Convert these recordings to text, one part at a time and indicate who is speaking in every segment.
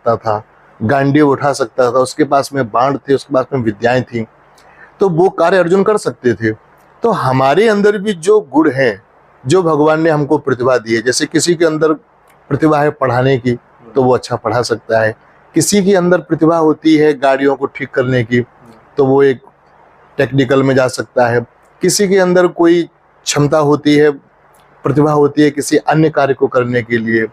Speaker 1: सकता था, गांडीव उठा सकता था, उसके पास में बाण थे, उसके पास में विद्याएं थी, तो वो कार्य अर्जुन कर सकते थे। तो हमारे अंदर भी जो गुण हैं, जो भगवान ने हमको प्रतिभा दी है, जैसे किसी के अंदर प्रतिभा है पढ़ाने की, तो वो अच्छा पढ़ा सकता है। किसी के अंदर प्रतिभा होती है गाड़ियों को ठीक करने की, तो वो एक टेक्निकल में जा सकता है। किसी के अंदर कोई क्षमता होती है, प्रतिभा होती है किसी अन्य कार्य को करने के लिए,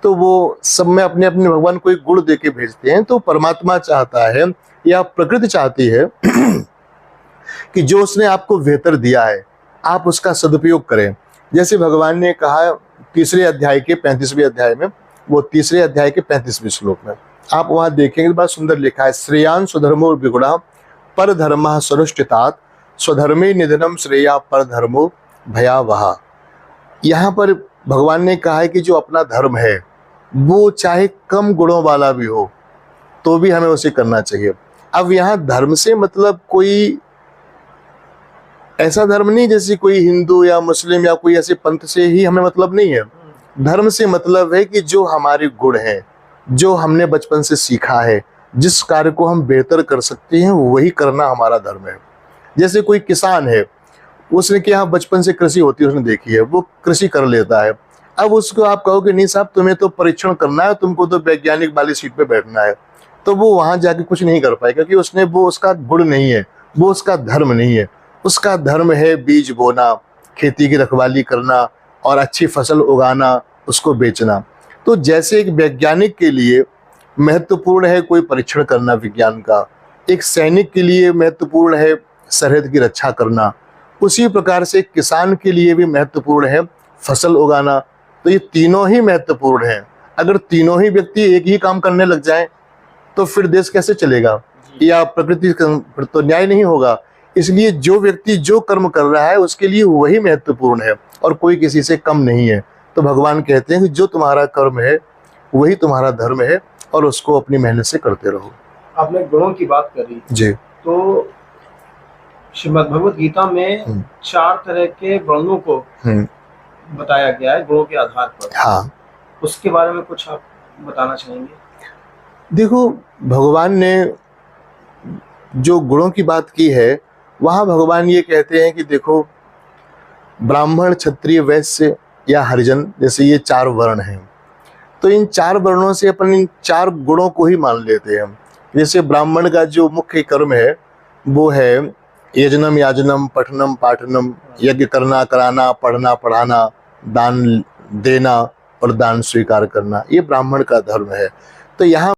Speaker 1: तो वो सब में अपने अपने भगवान को एक गुण दे के भेजते हैं। तो परमात्मा चाहता है या प्रकृति चाहती है कि जो उसने आपको बेहतर दिया है आप उसका सदुपयोग करें। जैसे भगवान ने कहा तीसरे अध्याय के 35वें अध्याय में, वो तीसरे अध्याय के 35वें श्लोक में आप वहां देखेंगे, बड़ा सुंदर लिखा है, श्रेयान स्वधर्मो विगुणा पर धर्म सनुष्ठितात स्वधर्मे निधनम श्रेया पर धर्मो भयावहा। यहाँ पर भगवान ने कहा है कि जो अपना धर्म है वो चाहे कम गुणों वाला भी हो तो भी हमें उसे करना चाहिए। अब यहाँ धर्म से मतलब कोई ऐसा धर्म नहीं जैसे कोई हिंदू या मुस्लिम या कोई ऐसे पंथ से ही हमें मतलब नहीं है। धर्म से मतलब है कि जो हमारे गुण हैं, जो हमने बचपन से सीखा है, जिस कार्य को हम बेहतर कर सकते हैं वही करना हमारा धर्म है। जैसे कोई किसान है, उसने क्या बचपन से कृषि होती है उसने देखी है, वो कृषि कर लेता है। अब उसको आप कहोगे नहीं साहब तुम्हें तो परीक्षण करना है, तुमको तो वैज्ञानिक वाली सीट पे बैठना है, तो वो वहां जाके कुछ नहीं कर पाएगा क्योंकि उसने वो उसका गुण नहीं है, वो उसका धर्म नहीं है। उसका धर्म है बीज बोना, खेती की रखवाली करना और अच्छी फसल उगाना, उसको बेचना। तो जैसे एक वैज्ञानिक के लिए महत्वपूर्ण है कोई परीक्षण करना विज्ञान का, एक सैनिक के लिए महत्वपूर्ण है सरहद की रक्षा करना, उसी प्रकार से किसान के लिए भी महत्वपूर्ण है फसल उगाना। तो ये तीनों ही महत्वपूर्ण हैं। अगर तीनों ही व्यक्ति एक ही काम करने लग जाएं तो फिर देश कैसे चलेगा या प्रकृति तो न्याय नहीं होगा। इसलिए जो व्यक्ति जो कर्म कर रहा है उसके लिए वही महत्वपूर्ण है और कोई किसी से कम नहीं है। तो भगवान कहते हैं कि जो तुम्हारा कर्म है वही तुम्हारा धर्म है और उसको अपनी मेहनत से करते रहो।
Speaker 2: आपने गुणों की बात करी
Speaker 1: जी,
Speaker 2: तो श्रीमद् भगवत गीता में 4 तरह के वर्णों को बताया गया है गुणों के आधार पर।
Speaker 1: हाँ,
Speaker 2: उसके बारे में कुछ आप बताना चाहेंगे?
Speaker 1: देखो भगवान ने जो गुणों की बात की है वहाँ भगवान ये कहते हैं कि देखो ब्राह्मण क्षत्रिय वैश्य या हरिजन जैसे ये 4 वर्ण हैं, तो इन 4 वर्णों से अपन इन 4 गुणों को ही मान लेते हैं। जैसे ब्राह्मण का जो मुख्य कर्म है वो है यजनम याजनम पठनम पाठनम, यज्ञ करना कराना, पढ़ना पढ़ाना, दान देना और दान स्वीकार करना, ये ब्राह्मण का धर्म है। तो यहाँ